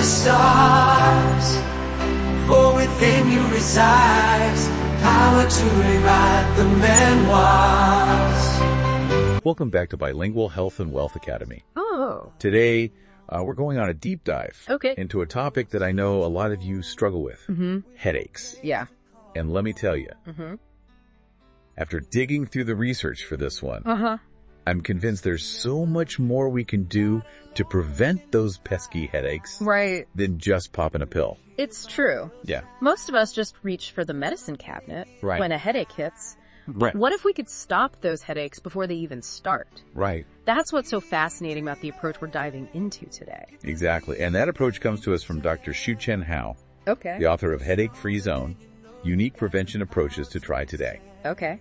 the stars, for within you resides power to rewrite the memoirs. Welcome back to Bilingual Health and Wealth Academy. Oh. Today, we're going on a deep dive into a topic that I know a lot of you struggle with, headaches. Yeah. And let me tell you, after digging through the research for this one, I'm convinced there's so much more we can do to prevent those pesky headaches than just popping a pill. It's true. Yeah. Most of us just reach for the medicine cabinet when a headache hits. Right. What if we could stop those headaches before they even start? Right. That's what's so fascinating about the approach we're diving into today. Exactly. And that approach comes to us from Dr. Shu Chen Hou, the author of Headache-Free Zone, Unique Prevention Approaches to Try Today. Okay.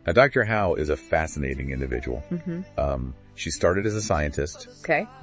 Now, Dr. Hou is a fascinating individual. She started as a scientist,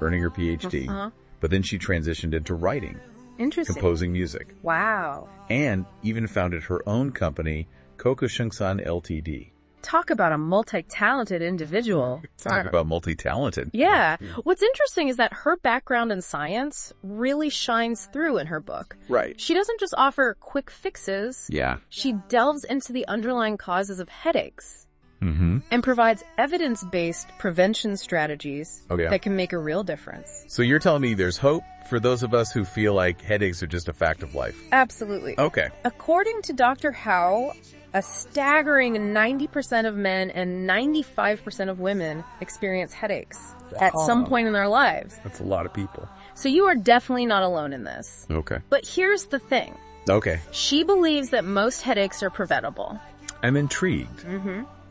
earning her PhD, but then she transitioned into writing, composing music. Wow. And even founded her own company, Coco Shengsan Ltd. Talk about a multi-talented individual. Talk about multi-talented. Yeah. What's interesting is that her background in science really shines through in her book. Right. She doesn't just offer quick fixes. Yeah. She delves into the underlying causes of headaches and provides evidence-based prevention strategies that can make a real difference. So you're telling me there's hope for those of us who feel like headaches are just a fact of life? Absolutely. Okay. According to Dr. Hou, a staggering 90% of men and 95% of women experience headaches at some point in their lives. That's a lot of people. So you are definitely not alone in this. Okay. But here's the thing. Okay. She believes that most headaches are preventable. I'm intrigued.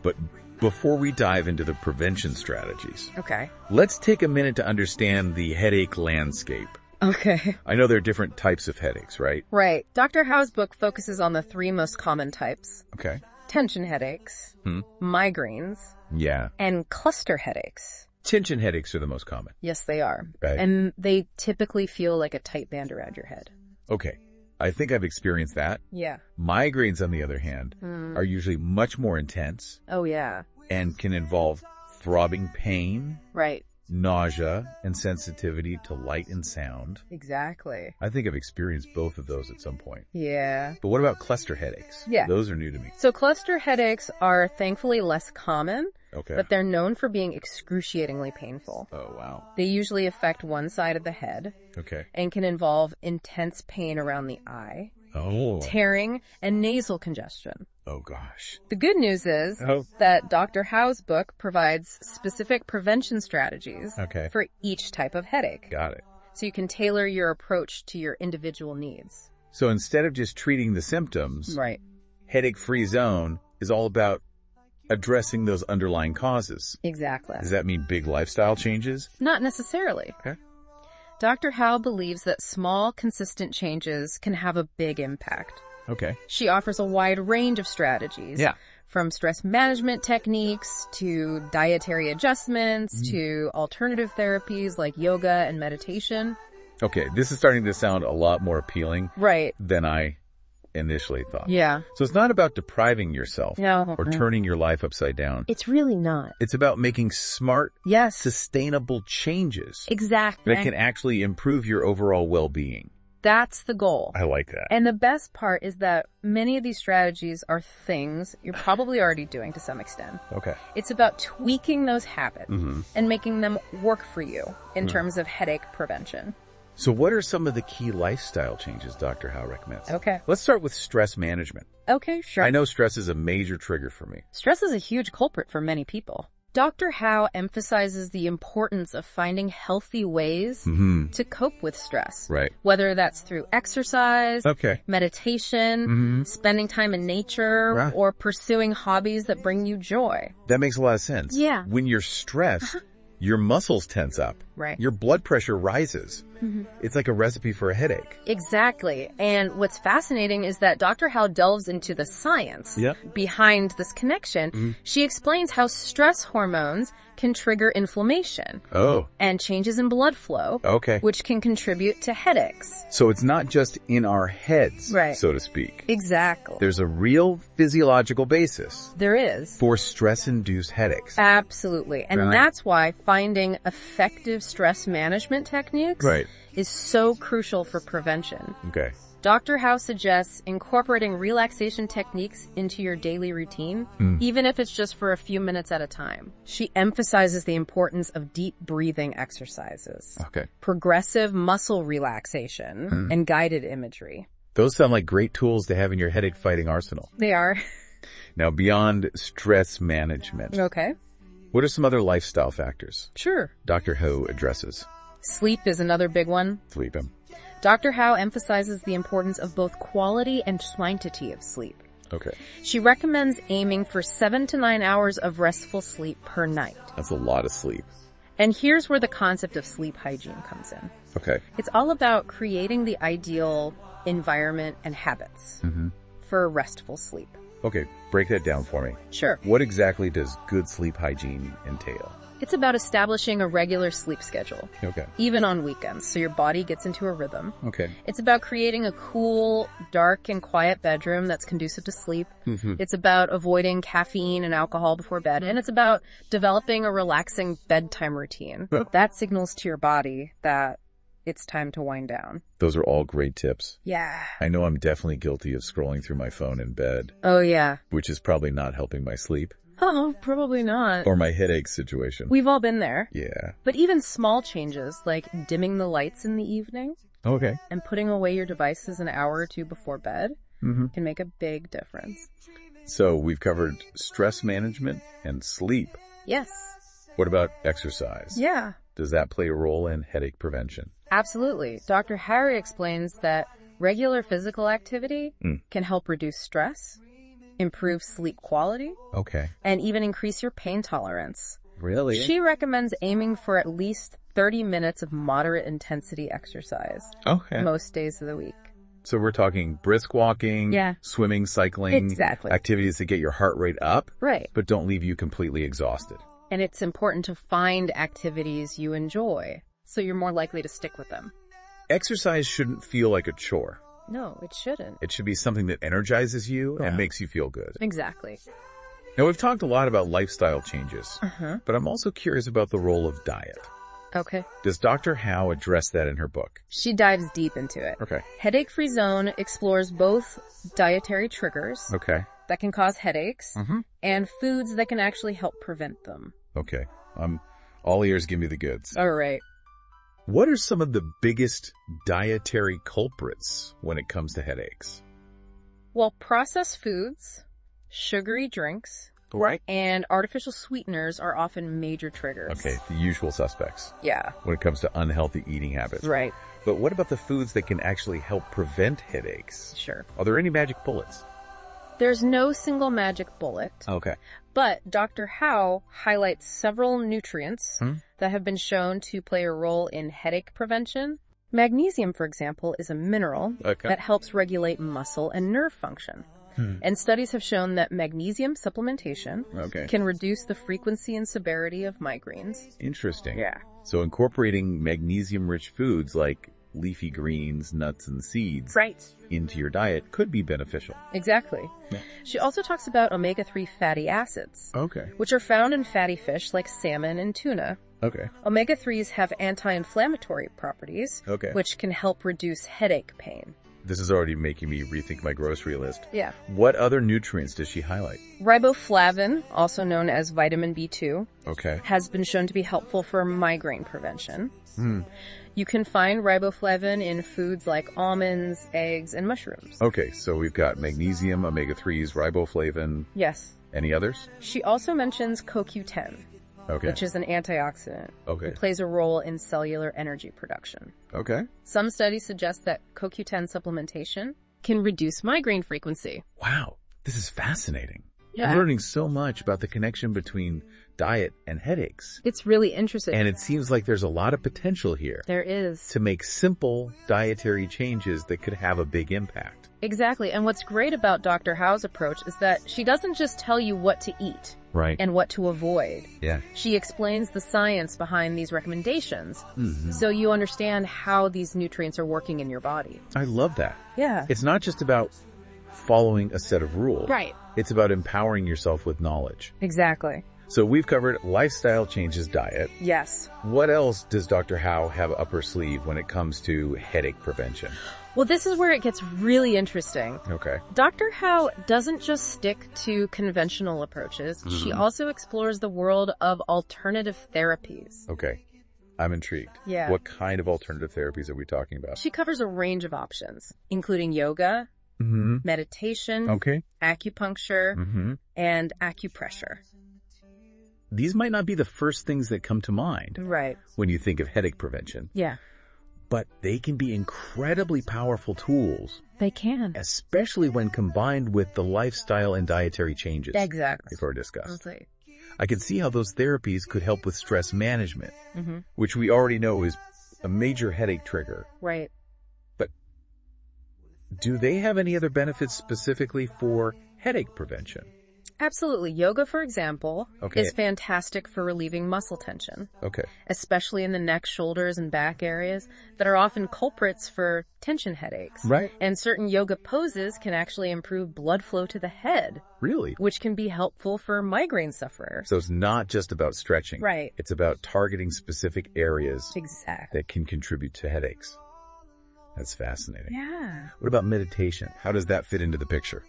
But before we dive into the prevention strategies, let's take a minute to understand the headache landscape. Okay. I know there are different types of headaches, right? Right. Dr. Hou's book focuses on the three most common types. Okay. Tension headaches, migraines, and cluster headaches. Tension headaches are the most common. Yes, they are. Right. And they typically feel like a tight band around your head. Okay. I think I've experienced that. Yeah. Migraines, on the other hand, are usually much more intense. Oh, yeah. And can involve throbbing pain. Right. Nausea and sensitivity to light and sound. Exactly. I think I've experienced both of those at some point. Yeah. But what about cluster headaches? Yeah. Those are new to me. So cluster headaches are thankfully less common. Okay. But they're known for being excruciatingly painful. Oh, wow. They usually affect one side of the head. Okay. And can involve intense pain around the eye. Oh. Tearing and nasal congestion. Oh, gosh. The good news is that Dr. Hou's book provides specific prevention strategies for each type of headache. Got it. So you can tailor your approach to your individual needs. So instead of just treating the symptoms, Headache-Free Zone is all about addressing those underlying causes. Exactly. Does that mean big lifestyle changes? Not necessarily. Okay. Dr. Hou believes that small, consistent changes can have a big impact. Okay. She offers a wide range of strategies. Yeah. From stress management techniques to dietary adjustments to alternative therapies like yoga and meditation. Okay, this is starting to sound a lot more appealing than I initially thought. Yeah. So it's not about depriving yourself or No. turning your life upside down. It's really not. It's about making smart, sustainable changes Exactly. that can actually improve your overall well-being. That's the goal. I like that. And the best part is that many of these strategies are things you're probably already doing to some extent. Okay. It's about tweaking those habits and making them work for you in terms of headache prevention. So what are some of the key lifestyle changes Dr. Hou recommends? Okay. Let's start with stress management. Okay, sure. I know stress is a major trigger for me. Stress is a huge culprit for many people. Dr. Hou emphasizes the importance of finding healthy ways to cope with stress. Right. Whether that's through exercise, meditation, spending time in nature, or pursuing hobbies that bring you joy. That makes a lot of sense. Yeah. When you're stressed, your muscles tense up. Right. Your blood pressure rises. It's like a recipe for a headache. Exactly. And what's fascinating is that Dr. Hou delves into the science behind this connection. She explains how stress hormones can trigger inflammation. Oh. And changes in blood flow. Okay. Which can contribute to headaches. So it's not just in our heads, right, so to speak. Exactly. There's a real physiological basis. There is. For stress-induced headaches. Absolutely. And that's why finding effective stress management techniques is so crucial for prevention. Okay. Dr. Hou suggests incorporating relaxation techniques into your daily routine, even if it's just for a few minutes at a time. She emphasizes the importance of deep breathing exercises, progressive muscle relaxation, and guided imagery. Those sound like great tools to have in your headache-fighting arsenal. They are. Now, beyond stress management. Okay. What are some other lifestyle factors? Sure. Dr. Hou addresses. Sleep is another big one. Sleeping. Dr. Hou emphasizes the importance of both quality and quantity of sleep. Okay. She recommends aiming for 7 to 9 hours of restful sleep per night. That's a lot of sleep. And here's where the concept of sleep hygiene comes in. Okay. It's all about creating the ideal environment and habits for restful sleep. Okay, break that down for me. Sure. What exactly does good sleep hygiene entail? It's about establishing a regular sleep schedule. Okay. Even on weekends, so your body gets into a rhythm. Okay. It's about creating a cool, dark, and quiet bedroom that's conducive to sleep. It's about avoiding caffeine and alcohol before bed. And it's about developing a relaxing bedtime routine. That signals to your body that it's time to wind down. Those are all great tips. Yeah. I know I'm definitely guilty of scrolling through my phone in bed. Oh, yeah. Which is probably not helping my sleep. Oh, probably not. Or my headache situation. We've all been there. Yeah. But even small changes, like dimming the lights in the evening. Okay. And putting away your devices an hour or two before bed can make a big difference. So we've covered stress management and sleep. Yes. What about exercise? Yeah. Does that play a role in headache prevention? Absolutely. Dr. Harry explains that regular physical activity can help reduce stress, improve sleep quality, and even increase your pain tolerance. Really? She recommends aiming for at least 30 minutes of moderate intensity exercise most days of the week. So we're talking brisk walking, swimming, cycling, activities that get your heart rate up, but don't leave you completely exhausted. And it's important to find activities you enjoy, so you're more likely to stick with them. Exercise shouldn't feel like a chore. No, it shouldn't. It should be something that energizes you and makes you feel good. Exactly. Now, we've talked a lot about lifestyle changes, but I'm also curious about the role of diet. Okay. Does Dr. Hou address that in her book? She dives deep into it. Okay. Headache-Free Zone explores both dietary triggers that can cause headaches and foods that can actually help prevent them. Okay. I'm all ears, give me the goods. All right. What are some of the biggest dietary culprits when it comes to headaches? Well, processed foods, sugary drinks, and artificial sweeteners are often major triggers. Okay, the usual suspects. Yeah. When it comes to unhealthy eating habits. Right. But what about the foods that can actually help prevent headaches? Sure. Are there any magic bullets? There's no single magic bullet. Okay. But Dr. Hou highlights several nutrients that have been shown to play a role in headache prevention. Magnesium, for example, is a mineral that helps regulate muscle and nerve function. And studies have shown that magnesium supplementation can reduce the frequency and severity of migraines. Interesting. Yeah. So incorporating magnesium-rich foods like leafy greens, nuts, and seeds into your diet could be beneficial. Exactly. Yeah. She also talks about omega-3 fatty acids, which are found in fatty fish like salmon and tuna. Omega-3s have anti-inflammatory properties, which can help reduce headache pain. This is already making me rethink my grocery list. Yeah. What other nutrients does she highlight? Riboflavin, also known as vitamin B2, has been shown to be helpful for migraine prevention. You can find riboflavin in foods like almonds, eggs, and mushrooms. Okay, so we've got magnesium, omega-3s, riboflavin. Yes. Any others? She also mentions CoQ10, which is an antioxidant. It plays a role in cellular energy production. Some studies suggest that CoQ10 supplementation can reduce migraine frequency. Wow, this is fascinating. Yeah. I'm learning so much about the connection between diet and headaches. It's really interesting. And it seems like there's a lot of potential here. There is. To make simple dietary changes that could have a big impact. Exactly. And what's great about Dr. Hou's approach is that she doesn't just tell you what to eat. Right. And what to avoid. Yeah. She explains the science behind these recommendations, so you understand how these nutrients are working in your body. I love that. Yeah. It's not just about following a set of rules. Right. It's about empowering yourself with knowledge. Exactly. So we've covered lifestyle changes, diet. Yes. What else does Dr. Hou have up her sleeve when it comes to headache prevention? Well, this is where it gets really interesting. Okay. Dr. Hou doesn't just stick to conventional approaches. She also explores the world of alternative therapies. Okay. I'm intrigued. Yeah. What kind of alternative therapies are we talking about? She covers a range of options, including yoga, meditation, acupuncture, and acupressure. These might not be the first things that come to mind when you think of headache prevention. Yeah. But they can be incredibly powerful tools. They can. Especially when combined with the lifestyle and dietary changes. Exactly. We've already discussed. Right. I can see how those therapies could help with stress management, which we already know is a major headache trigger. Right. But do they have any other benefits specifically for headache prevention? Absolutely. Yoga, for example, is fantastic for relieving muscle tension. Okay. Especially in the neck, shoulders, and back areas that are often culprits for tension headaches. Right. And certain yoga poses can actually improve blood flow to the head. Really? Which can be helpful for migraine sufferers. So it's not just about stretching. Right. It's about targeting specific areas exactly that can contribute to headaches. That's fascinating. Yeah. What about meditation? How does that fit into the picture?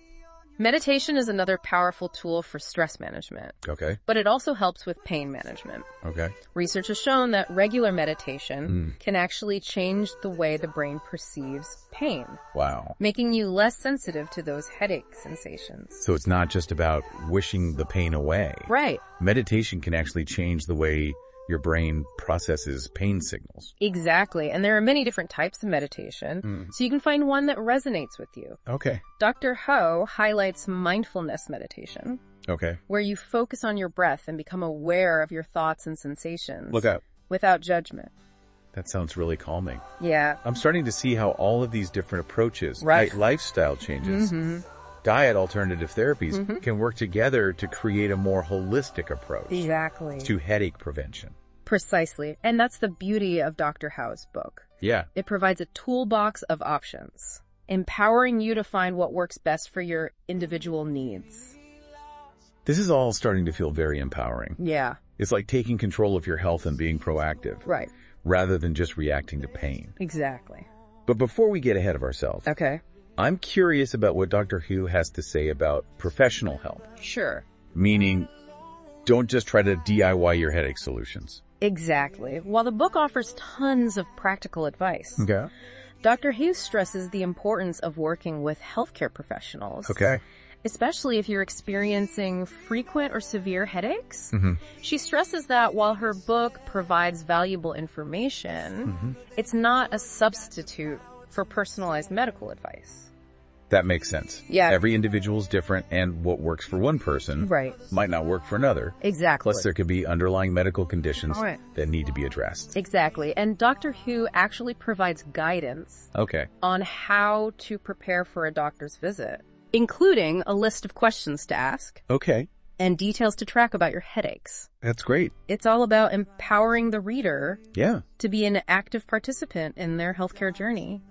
Meditation is another powerful tool for stress management. Okay. But it also helps with pain management. Okay. Research has shown that regular meditation can actually change the way the brain perceives pain. Wow. Making you less sensitive to those headache sensations. So it's not just about wishing the pain away. Right. Meditation can actually change the way your brain processes pain signals. Exactly. And there are many different types of meditation, so you can find one that resonates with you. Okay. Dr. Hou highlights mindfulness meditation. Okay. Where you focus on your breath and become aware of your thoughts and sensations. Look out. Without judgment. That sounds really calming. Yeah. I'm starting to see how all of these different approaches, lifestyle changes, diet alternative therapies can work together to create a more holistic approach to headache prevention. Precisely. And that's the beauty of Dr. Hou's book. Yeah. It provides a toolbox of options, empowering you to find what works best for your individual needs. This is all starting to feel very empowering. Yeah. It's like taking control of your health and being proactive. Right. Rather than just reacting to pain. Exactly. But before we get ahead of ourselves. Okay. I'm curious about what Dr. Hou has to say about professional help. Sure. Meaning, don't just try to DIY your headache solutions. Exactly. While the book offers tons of practical advice, Dr. Hou stresses the importance of working with healthcare professionals. Okay. Especially if you're experiencing frequent or severe headaches. She stresses that while her book provides valuable information, it's not a substitute for personalized medical advice. That makes sense. Yeah. Every individual is different, and what works for one person might not work for another. Exactly. Plus, there could be underlying medical conditions that need to be addressed. Exactly. And Dr. Hou actually provides guidance on how to prepare for a doctor's visit, including a list of questions to ask. And details to track about your headaches. That's great. It's all about empowering the reader to be an active participant in their healthcare journey.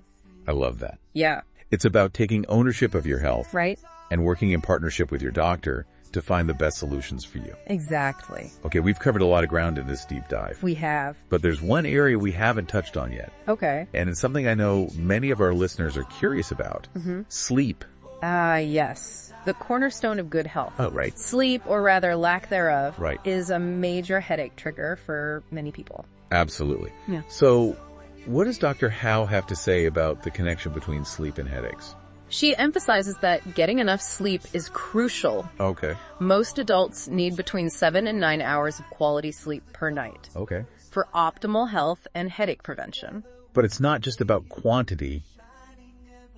I love that. Yeah. It's about taking ownership of your health. Right. And working in partnership with your doctor to find the best solutions for you. Exactly. Okay, we've covered a lot of ground in this deep dive. We have. But there's one area we haven't touched on yet. Okay. And it's something I know many of our listeners are curious about. Sleep. Yes. The cornerstone of good health. Oh, right. Sleep, or rather lack thereof, is a major headache trigger for many people. Absolutely. Yeah. So, what does Dr. Hou have to say about the connection between sleep and headaches? She emphasizes that getting enough sleep is crucial. Okay. Most adults need between 7 and 9 hours of quality sleep per night. Okay. For optimal health and headache prevention. But it's not just about quantity,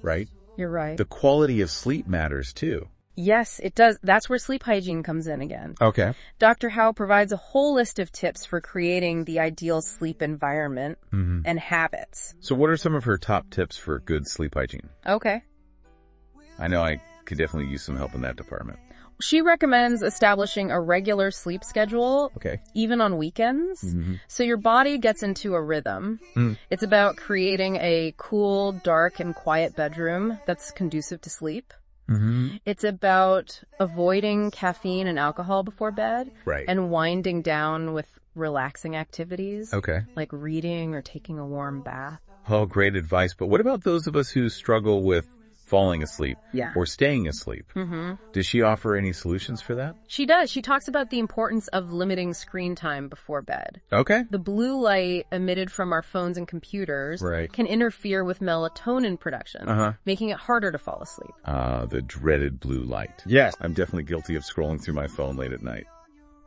right? You're right. The quality of sleep matters too. Yes, it does. That's where sleep hygiene comes in again. Okay. Dr. Hou provides a whole list of tips for creating the ideal sleep environment and habits. So what are some of her top tips for good sleep hygiene? Okay. I know I could definitely use some help in that department. She recommends establishing a regular sleep schedule, even on weekends, so your body gets into a rhythm. It's about creating a cool, dark, and quiet bedroom that's conducive to sleep. It's about avoiding caffeine and alcohol before bed, and winding down with relaxing activities, like reading or taking a warm bath. Oh, great advice. But what about those of us who struggle with falling asleep or staying asleep? Does she offer any solutions for that? She does. She talks about the importance of limiting screen time before bed. The blue light emitted from our phones and computers can interfere with melatonin production, making it harder to fall asleep. The dreaded blue light. Yes. I'm definitely guilty of scrolling through my phone late at night.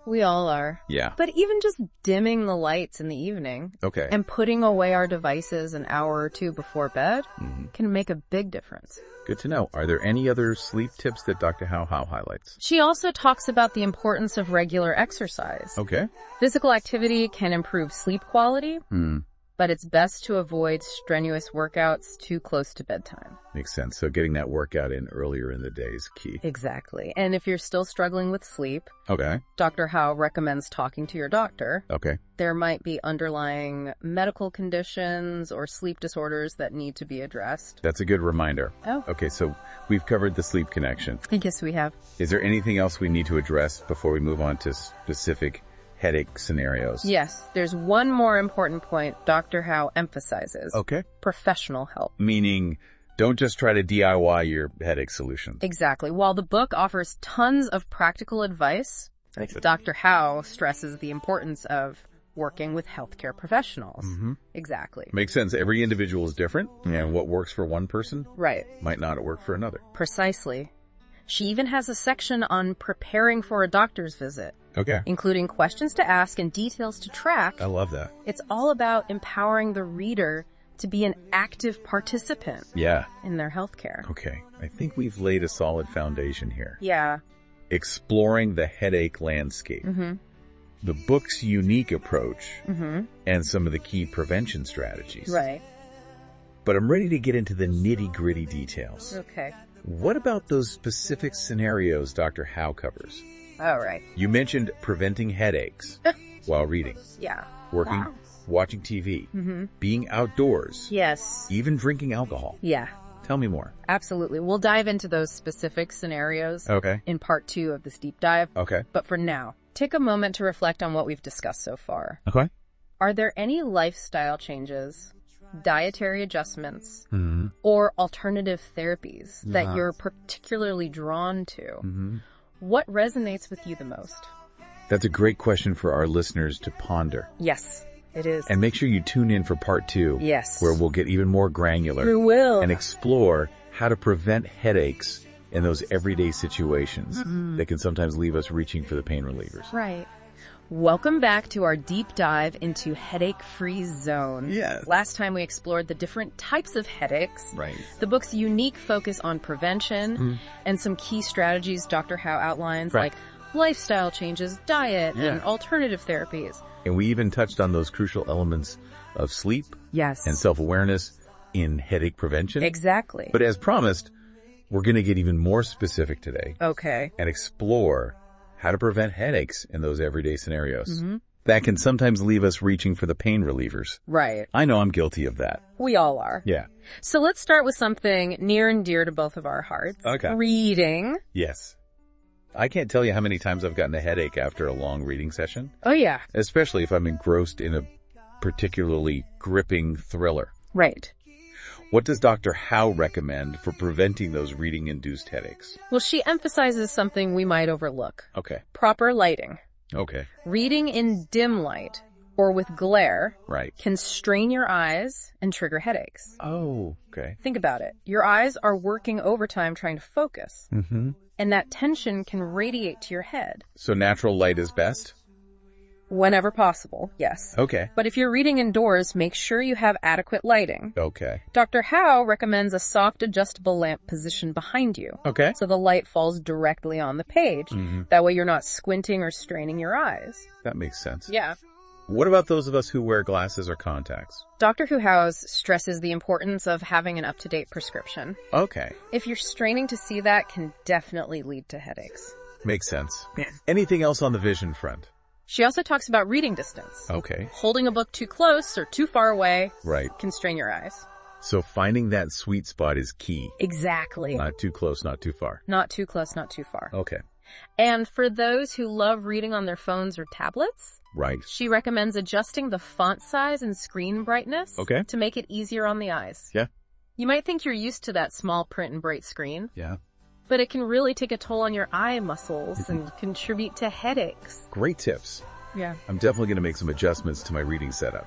We all are. Yeah. But even just dimming the lights in the evening and putting away our devices an hour or two before bed can make a big difference. Good to know. Are there any other sleep tips that Dr. Hou highlights? She also talks about the importance of regular exercise. Physical activity can improve sleep quality, but it's best to avoid strenuous workouts too close to bedtime. Makes sense. So getting that workout in earlier in the day is key. Exactly. And if you're still struggling with sleep, Dr. Hou recommends talking to your doctor. There might be underlying medical conditions or sleep disorders that need to be addressed. That's a good reminder. Okay, so we've covered the sleep connection. I guess we have. Is there anything else we need to address before we move on to specific headache scenarios? Yes, there's one more important point Dr. Hou emphasizes. Professional help. Meaning, don't just try to DIY your headache solutions. Exactly. While the book offers tons of practical advice, Dr. Hou stresses the importance of working with healthcare professionals. Exactly. Makes sense. Every individual is different, and what works for one person might not work for another. Precisely. She even has a section on preparing for a doctor's visit. Including questions to ask and details to track. I love that. It's all about empowering the reader to be an active participant in their healthcare. I think we've laid a solid foundation here. Yeah. Exploring the headache landscape. The book's unique approach and some of the key prevention strategies. But I'm ready to get into the nitty-gritty details. What about those specific scenarios Dr. Hou covers? All right. You mentioned preventing headaches while reading. Working, watching TV, being outdoors. Even drinking alcohol. Tell me more. Absolutely. We'll dive into those specific scenarios in part 2 of this deep dive. But for now, take a moment to reflect on what we've discussed so far. Are there any lifestyle changes, dietary adjustments, or alternative therapies that you're particularly drawn to? What resonates with you the most? That's a great question for our listeners to ponder. Yes, it is. And make sure you tune in for part 2. Where we'll get even more granular. We will. And explore how to prevent headaches in those everyday situations that can sometimes leave us reaching for the pain relievers. Welcome back to our deep dive into headache-free zone. Last time we explored the different types of headaches, the book's unique focus on prevention, and some key strategies Dr. Hou outlines, like lifestyle changes, diet, and alternative therapies. And we even touched on those crucial elements of sleep and self-awareness in headache prevention. Exactly. But as promised, we're going to get even more specific today. And explore how to prevent headaches in those everyday scenarios. That can sometimes leave us reaching for the pain relievers. I know I'm guilty of that. We all are. So let's start with something near and dear to both of our hearts. Reading. I can't tell you how many times I've gotten a headache after a long reading session. Especially if I'm engrossed in a particularly gripping thriller. What does Dr. Hou recommend for preventing those reading-induced headaches? Well, she emphasizes something we might overlook. Proper lighting. Reading in dim light or with glare can strain your eyes and trigger headaches. Think about it. Your eyes are working overtime trying to focus. And that tension can radiate to your head. So natural light is best? Whenever possible, yes. But if you're reading indoors, make sure you have adequate lighting. Dr. Hou recommends a soft adjustable lamp positioned behind you. So the light falls directly on the page. That way you're not squinting or straining your eyes. That makes sense. What about those of us who wear glasses or contacts? Dr. Hou stresses the importance of having an up-to-date prescription. If you're straining to see that, can definitely lead to headaches. Makes sense. Anything else on the vision front? She also talks about reading distance. Okay. Holding a book too close or too far away can strain your eyes. So finding that sweet spot is key. Exactly. Not too close, not too far. Not too close, not too far. Okay. And for those who love reading on their phones or tablets, she recommends adjusting the font size and screen brightness to make it easier on the eyes. Yeah. You might think you're used to that small print and bright screen. Yeah. But it can really take a toll on your eye muscles and contribute to headaches. Great tips. Yeah. I'm definitely going to make some adjustments to my reading setup.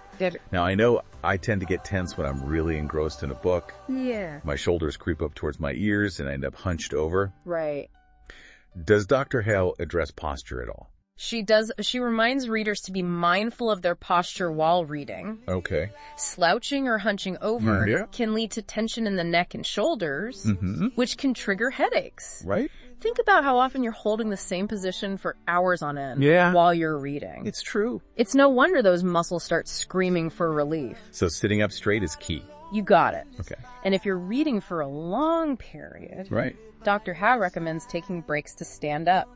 Now, I know I tend to get tense when I'm really engrossed in a book. Yeah. My shoulders creep up towards my ears and I end up hunched over. Right. Does Dr. Hou address posture at all? She does. She reminds readers to be mindful of their posture while reading. Okay. Slouching or hunching over can lead to tension in the neck and shoulders, which can trigger headaches. Right. Think about how often you're holding the same position for hours on end while you're reading. It's true. It's no wonder those muscles start screaming for relief. So sitting up straight is key. You got it. Okay. And if you're reading for a long period, Dr. Hou recommends taking breaks to stand up.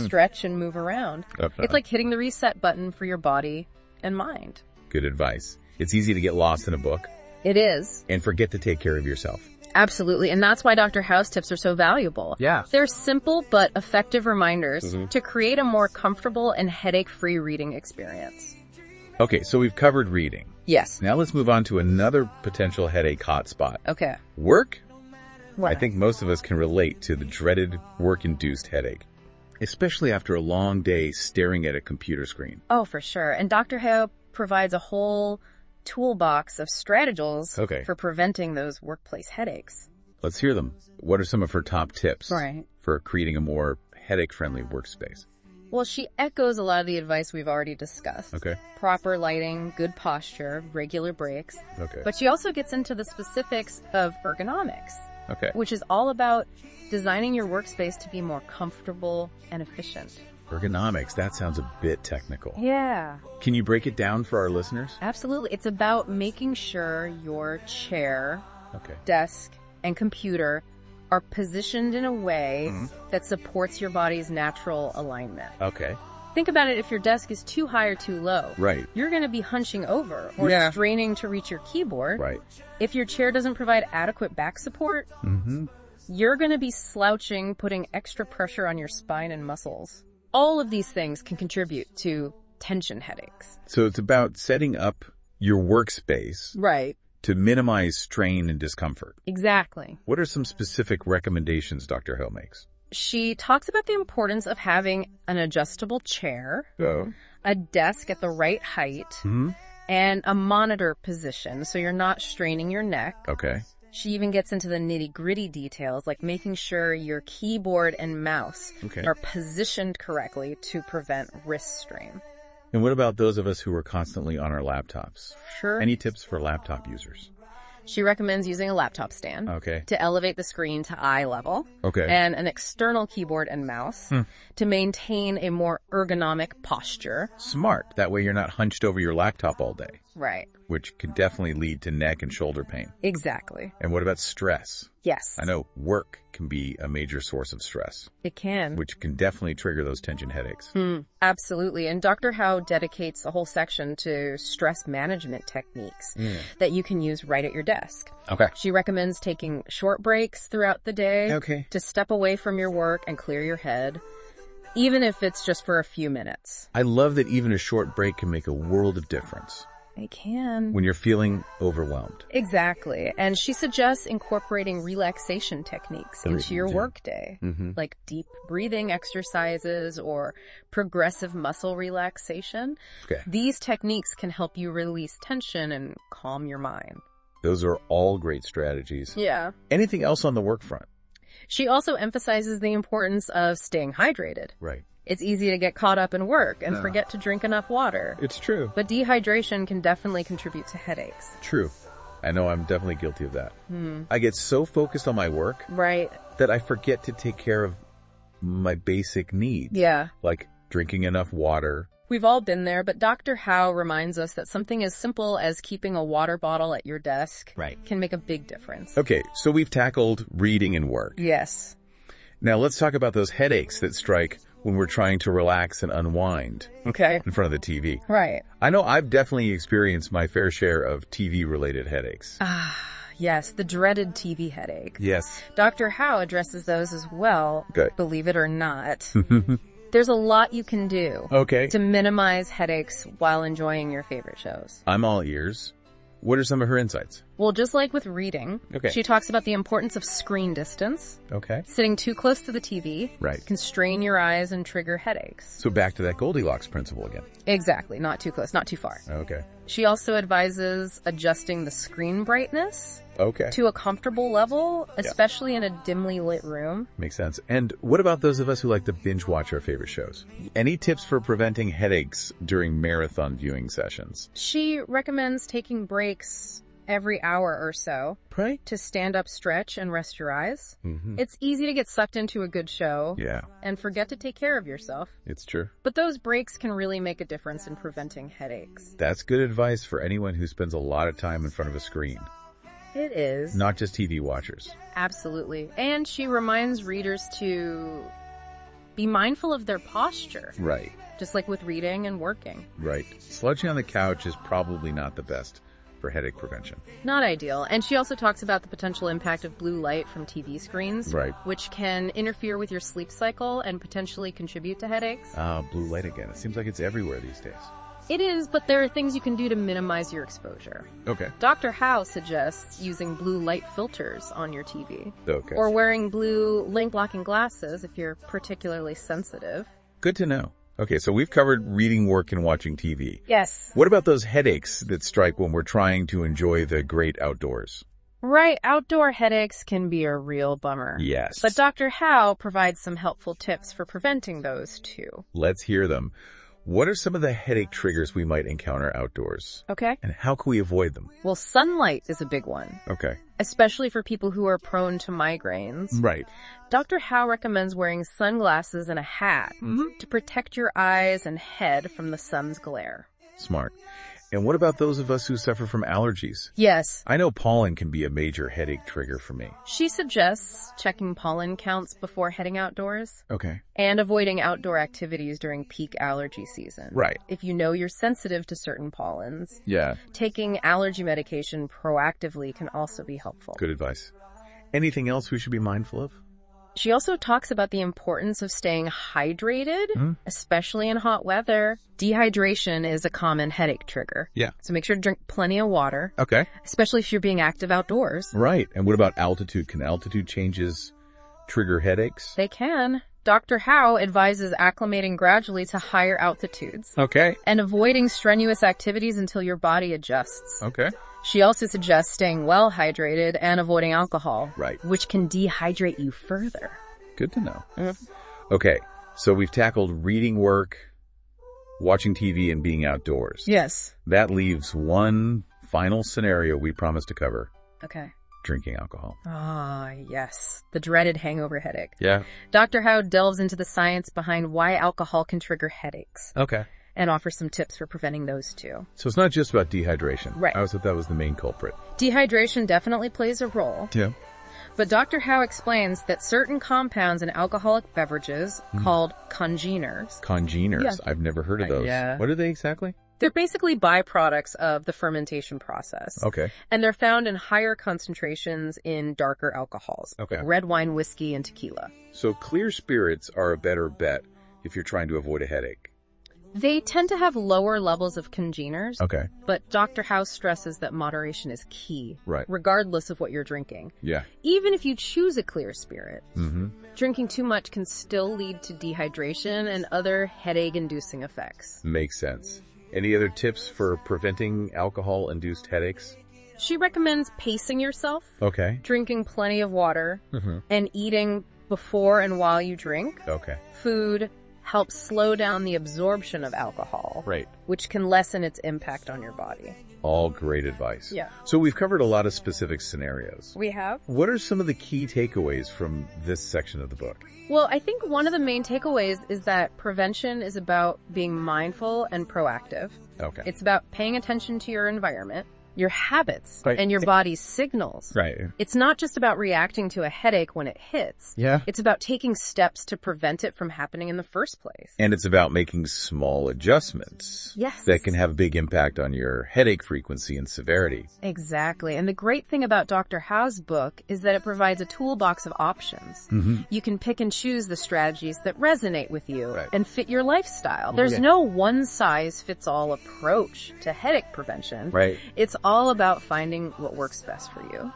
Stretch and move around. It's like hitting the reset button for your body and mind. Good advice. It's easy to get lost in a book. It is. And forget to take care of yourself. Absolutely. And that's why Dr. Hou's tips are so valuable. Yeah. They're simple but effective reminders to create a more comfortable and headache-free reading experience. Okay, so we've covered reading. Yes. Now let's move on to another potential headache hotspot. Okay. Work? What? I think most of us can relate to the dreaded work-induced headache, especially after a long day staring at a computer screen. Oh, for sure. And Dr. Hou provides a whole toolbox of strategies for preventing those workplace headaches. Let's hear them. What are some of her top tips for creating a more headache-friendly workspace? Well, she echoes a lot of the advice we've already discussed. Okay. Proper lighting, good posture, regular breaks. Okay. But she also gets into the specifics of ergonomics. Okay. Which is all about designing your workspace to be more comfortable and efficient. Ergonomics, that sounds a bit technical. Yeah. Can you break it down for our listeners? Absolutely. It's about making sure your chair, desk, and computer are positioned in a way that supports your body's natural alignment. Okay. Think about it. If your desk is too high or too low, you're going to be hunching over or straining to reach your keyboard. Right. If your chair doesn't provide adequate back support, you're going to be slouching, putting extra pressure on your spine and muscles. All of these things can contribute to tension headaches. So it's about setting up your workspace to minimize strain and discomfort. Exactly. What are some specific recommendations Dr. Hou makes? She talks about the importance of having an adjustable chair, a desk at the right height, and a monitor position so you're not straining your neck. Okay. She even gets into the nitty-gritty details, like making sure your keyboard and mouse are positioned correctly to prevent wrist strain. And what about those of us who are constantly on our laptops? Sure. Any tips for laptop users? She recommends using a laptop stand to elevate the screen to eye level and an external keyboard and mouse to maintain a more ergonomic posture. Smart. That way you're not hunched over your laptop all day. Right. Which can definitely lead to neck and shoulder pain. Exactly. And what about stress? Yes. I know work can be a major source of stress. It can. Which can definitely trigger those tension headaches. Absolutely. And Dr. Hou dedicates a whole section to stress management techniques that you can use right at your desk. Okay. She recommends taking short breaks throughout the day to step away from your work and clear your head, even if it's just for a few minutes. I love that even a short break can make a world of difference. It can. When you're feeling overwhelmed. Exactly. And she suggests incorporating relaxation techniques into your workday, like deep breathing exercises or progressive muscle relaxation. These techniques can help you release tension and calm your mind. Those are all great strategies. Yeah. Anything else on the work front? She also emphasizes the importance of staying hydrated. Right. It's easy to get caught up in work and forget to drink enough water. It's true. But dehydration can definitely contribute to headaches. True. I know I'm definitely guilty of that. I get so focused on my work that I forget to take care of my basic needs. Yeah. Like drinking enough water. We've all been there, but Dr. Hou reminds us that something as simple as keeping a water bottle at your desk can make a big difference. Okay, so we've tackled reading and work. Yes. Now let's talk about those headaches that strike when we're trying to relax and unwind in front of the TV. Right. I know I've definitely experienced my fair share of TV-related headaches. Yes, the dreaded TV headache. Yes. Dr. Hou addresses those as well, believe it or not. There's a lot you can do to minimize headaches while enjoying your favorite shows. I'm all ears. What are some of her insights? Well, just like with reading, she talks about the importance of screen distance. Sitting too close to the TV can strain your eyes and trigger headaches. So back to that Goldilocks principle again. Exactly. Not too close, not too far. She also advises adjusting the screen brightness to a comfortable level, especially in a dimly lit room. Makes sense. And what about those of us who like to binge watch our favorite shows? Any tips for preventing headaches during marathon viewing sessions? She recommends taking breaks every hour or so to stand up, stretch, and rest your eyes. It's easy to get sucked into a good show and forget to take care of yourself. It's true. But those breaks can really make a difference in preventing headaches. That's good advice for anyone who spends a lot of time in front of a screen. It is. Not just TV watchers. Absolutely. And she reminds readers to be mindful of their posture. Right. Just like with reading and working. Right. Slouching on the couch is probably not the best for headache prevention. Not ideal. And she also talks about the potential impact of blue light from TV screens, which can interfere with your sleep cycle and potentially contribute to headaches. Blue light again. It seems like it's everywhere these days. It is, but there are things you can do to minimize your exposure. Dr. Hou suggests using blue light filters on your TV. Or wearing blue link-blocking glasses if you're particularly sensitive. Good to know. Okay, so we've covered reading, work, and watching TV. Yes. What about those headaches that strike when we're trying to enjoy the great outdoors? Right, outdoor headaches can be a real bummer. Yes. But Dr. Hou provides some helpful tips for preventing those too. Let's hear them. What are some of the headache triggers we might encounter outdoors? And how can we avoid them? Well, sunlight is a big one. Especially for people who are prone to migraines. Dr. Hou recommends wearing sunglasses and a hat to protect your eyes and head from the sun's glare. Smart. And what about those of us who suffer from allergies? Yes. I know pollen can be a major headache trigger for me. She suggests checking pollen counts before heading outdoors. And avoiding outdoor activities during peak allergy season. If you know you're sensitive to certain pollens, taking allergy medication proactively can also be helpful. Good advice. Anything else we should be mindful of? She also talks about the importance of staying hydrated, especially in hot weather. Dehydration is a common headache trigger. So make sure to drink plenty of water. Especially if you're being active outdoors. And what about altitude? Can altitude changes trigger headaches? They can. Dr. Hou advises acclimating gradually to higher altitudes. And avoiding strenuous activities until your body adjusts. She also suggests staying well hydrated and avoiding alcohol, which can dehydrate you further. Good to know. Okay, so we've tackled reading, work, watching TV, and being outdoors. Yes. That leaves one final scenario we promised to cover. Drinking alcohol. Yes. The dreaded hangover headache. Yeah. Dr. Hou delves into the science behind why alcohol can trigger headaches. And offers some tips for preventing those too. So it's not just about dehydration. I always thought that was the main culprit. Dehydration definitely plays a role. But Dr. Hou explains that certain compounds in alcoholic beverages called congeners. Congeners? I've never heard of those. What are they exactly? They're basically byproducts of the fermentation process. And they're found in higher concentrations in darker alcohols. Like red wine, whiskey, and tequila. So clear spirits are a better bet if you're trying to avoid a headache. They tend to have lower levels of congeners. But Dr. Hou stresses that moderation is key. Regardless of what you're drinking. Even if you choose a clear spirit. Drinking too much can still lead to dehydration and other headache-inducing effects. Makes sense. Any other tips for preventing alcohol-induced headaches? She recommends pacing yourself. Drinking plenty of water. And eating before and while you drink. Food helps slow down the absorption of alcohol. Which can lessen its impact on your body. All great advice. So we've covered a lot of specific scenarios. We have. What are some of the key takeaways from this section of the book? Well, I think one of the main takeaways is that prevention is about being mindful and proactive. It's about paying attention to your environment, your habits and your body's signals. Right. It's not just about reacting to a headache when it hits. Yeah. It's about taking steps to prevent it from happening in the first place. And it's about making small adjustments. Yes. That can have a big impact on your headache frequency and severity. Exactly. And the great thing about Dr. Hou's book is that it provides a toolbox of options. You can pick and choose the strategies that resonate with you and fit your lifestyle. There's no one-size-fits-all approach to headache prevention. Right. It's all about finding what works best for you.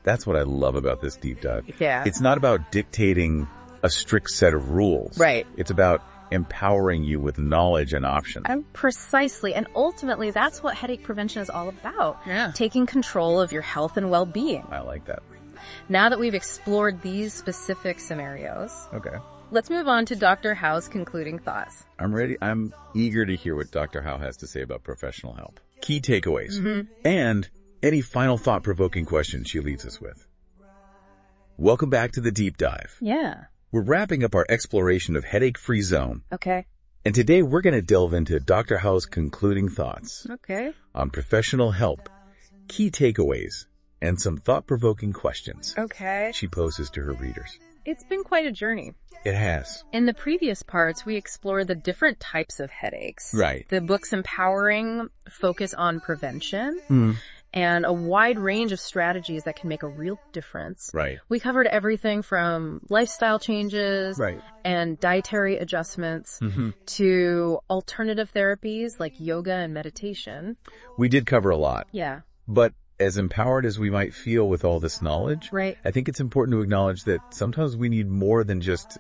That's what I love about this deep dive. Yeah. It's not about dictating a strict set of rules. Right. It's about empowering you with knowledge and options. And precisely. And ultimately, that's what headache prevention is all about. Yeah. Taking control of your health and well-being. I like that. Now that we've explored these specific scenarios, okay, let's move on to Dr. Hou's concluding thoughts. I'm ready. I'm eager to hear what Dr. Hou has to say about professional help. Key takeaways. And any final thought-provoking questions she leaves us with. Welcome back to the deep dive. Yeah. We're wrapping up our exploration of Headache-Free Zone. Okay. And today we're going to delve into Dr. Hou's concluding thoughts. Okay. On professional help, key takeaways, and some thought-provoking questions. Okay. She poses to her readers. It's been quite a journey. It has. In the previous parts, we explore the different types of headaches. Right. The book's empowering focus on prevention and a wide range of strategies that can make a real difference. Right. We covered everything from lifestyle changes and dietary adjustments to alternative therapies like yoga and meditation. We did cover a lot. Yeah. But as empowered as we might feel with all this knowledge, I think it's important to acknowledge that sometimes we need more than just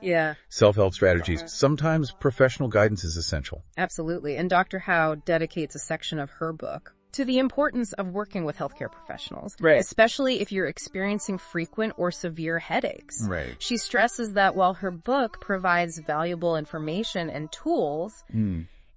self-help strategies. Sometimes professional guidance is essential. Absolutely. And Dr. Hou dedicates a section of her book to the importance of working with healthcare professionals, especially if you're experiencing frequent or severe headaches. She stresses that while her book provides valuable information and tools,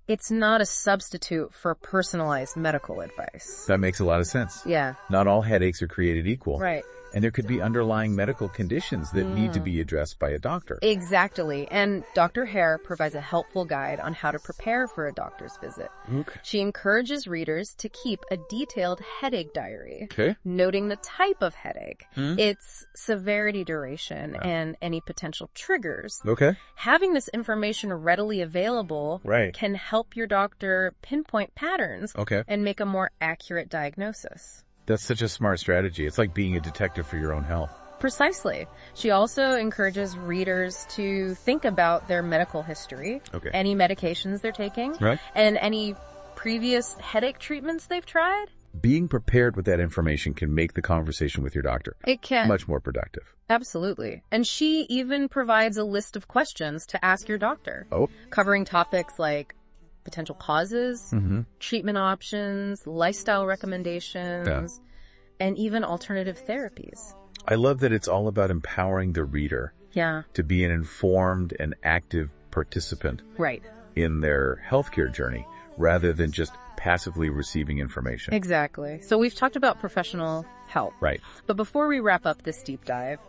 it's not a substitute for personalized medical advice. That makes a lot of sense. Yeah. Not all headaches are created equal. Right. And there could be underlying medical conditions that need to be addressed by a doctor. Exactly. And Dr. Hare provides a helpful guide on how to prepare for a doctor's visit. Okay. She encourages readers to keep a detailed headache diary, okay, noting the type of headache, its severity, duration, and any potential triggers. Okay. Having this information readily available can help your doctor pinpoint patterns and make a more accurate diagnosis. That's such a smart strategy. It's like being a detective for your own health. Precisely. She also encourages readers to think about their medical history, any medications they're taking, and any previous headache treatments they've tried. Being prepared with that information can make the conversation with your doctor much more productive. Absolutely. And she even provides a list of questions to ask your doctor, covering topics like potential causes, treatment options, lifestyle recommendations, and even alternative therapies. I love that it's all about empowering the reader to be an informed and active participant in their healthcare journey rather than just passively receiving information. Exactly. So we've talked about professional help. But before we wrap up this deep dive,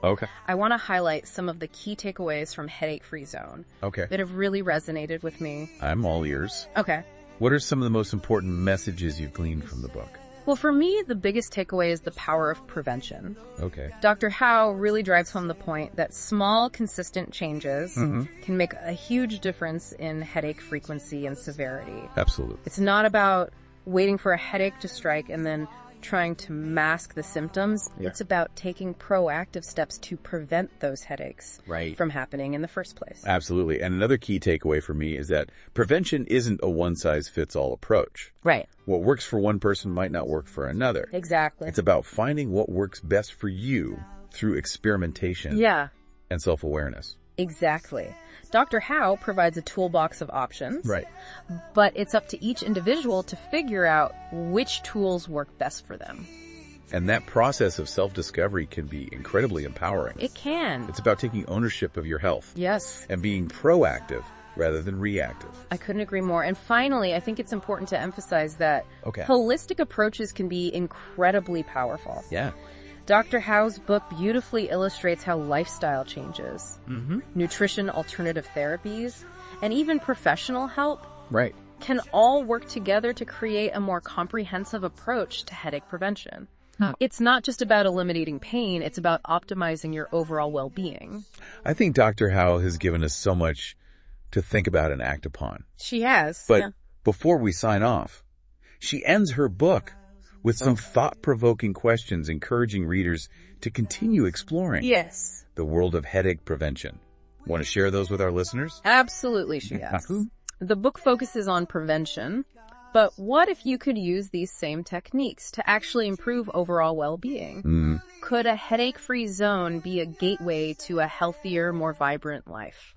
I want to highlight some of the key takeaways from Headache-Free Zone that have really resonated with me. I'm all ears. Okay. What are some of the most important messages you've gleaned from the book? Well, for me, the biggest takeaway is the power of prevention. Okay. Dr. Hou really drives home the point that small, consistent changes can make a huge difference in headache frequency and severity. Absolutely. It's not about waiting for a headache to strike and then trying to mask the symptoms. It's about taking proactive steps to prevent those headaches from happening in the first place. Absolutely. And another key takeaway for me is that prevention isn't a one-size-fits-all approach. What works for one person might not work for another. Exactly. It's about finding what works best for you through experimentation and self-awareness. Exactly. Dr. Hou provides a toolbox of options, but it's up to each individual to figure out which tools work best for them. And that process of self-discovery can be incredibly empowering. It can. It's about taking ownership of your health. Yes. And being proactive rather than reactive. I couldn't agree more. And finally, I think it's important to emphasize that holistic approaches can be incredibly powerful. Yeah. Dr. Hou's book beautifully illustrates how lifestyle changes, nutrition, alternative therapies, and even professional help can all work together to create a more comprehensive approach to headache prevention. It's not just about eliminating pain, it's about optimizing your overall well-being. I think Dr. Hou has given us so much to think about and act upon. She has. But before we sign off, she ends her book with some thought-provoking questions encouraging readers to continue exploring the world of headache prevention. Want to share those with our listeners? Absolutely, she asks. The book focuses on prevention, but what if you could use these same techniques to actually improve overall well-being? Could a headache-free zone be a gateway to a healthier, more vibrant life?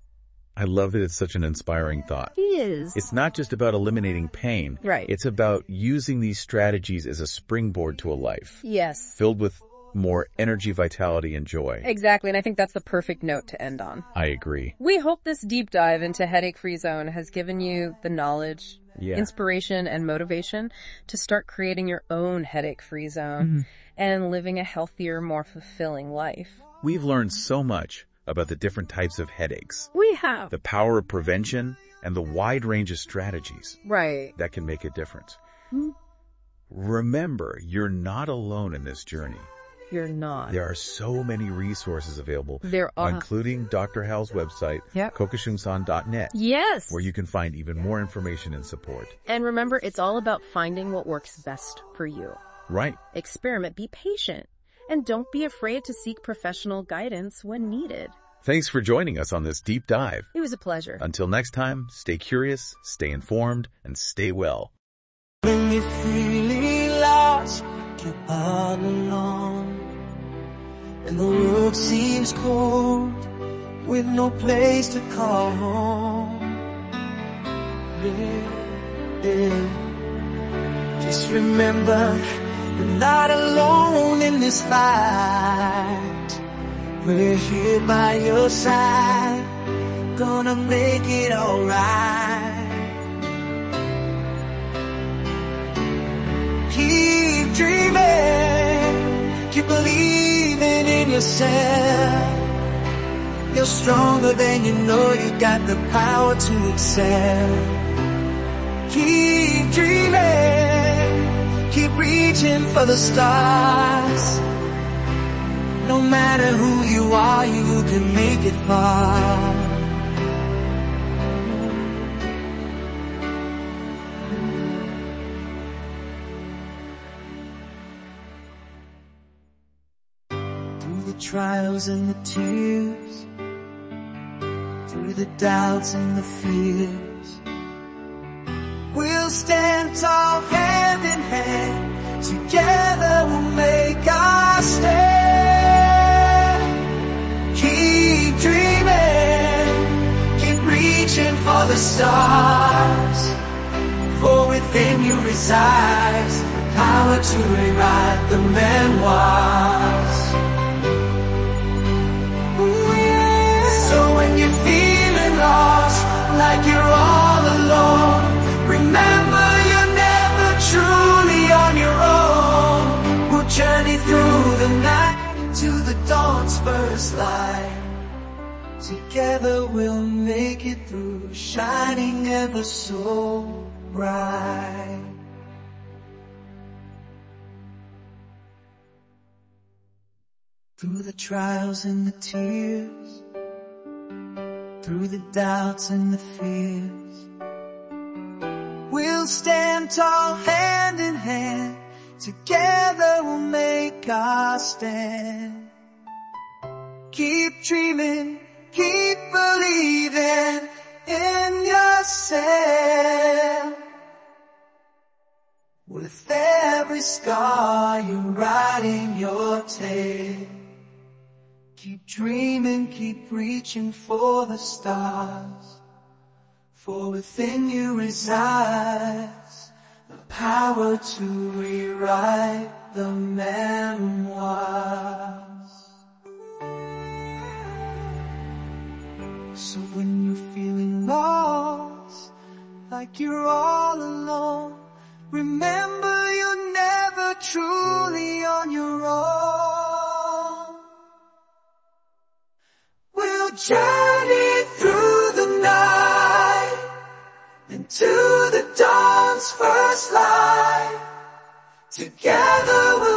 I love that it's such an inspiring thought. It is. It's not just about eliminating pain. Right. It's about using these strategies as a springboard to a life. Yes. Filled with more energy, vitality, and joy. Exactly, and I think that's the perfect note to end on. I agree. We hope this deep dive into Headache-Free Zone has given you the knowledge, inspiration, and motivation to start creating your own headache-free zone and living a healthier, more fulfilling life. We've learned so much about the different types of headaches. We have. The power of prevention and the wide range of strategies that can make a difference. Remember, you're not alone in this journey. You're not. There are so many resources available, there are, including Dr. Hou's website, kokushungsan.net, where you can find even more information and support. And remember, it's all about finding what works best for you. Right. Experiment, be patient, and don't be afraid to seek professional guidance when needed. Thanks for joining us on this deep dive. It was a pleasure. Until next time, stay curious, stay informed, and stay well. When you're feeling lost, you're all alone, and the world seems cold, with no place to call home. Just remember, you're not alone in this fight. We're here by your side, gonna make it alright. Keep dreaming, keep believing in yourself. You're stronger than you know, you got the power to excel. Keep dreaming, keep reaching for the stars. No matter who you are, you can make it far. Through the trials and the tears, through the doubts and the fears, we'll stand tall hand in hand. Together we'll make our stand. Keep dreaming, keep reaching for the stars, for within you resides power to rewrite the memoirs. Ooh, yeah. So when you're feeling lost, like you're all alone, remember you're never truly on your own. We'll journey through the night to the dawn's first light. Together we'll make it through, shining ever so bright. Through the trials and the tears, through the doubts and the fears, we'll stand tall hand in hand. Together we'll make our stand. Keep dreaming, keep believing in yourself. With every scar, you're writing your tale. Keep dreaming, keep reaching for the stars, for within you resides the power to rewrite the memoirs. So when you're feeling lost, like you're all alone, remember you're never truly on your own. We'll journey through the night into the Together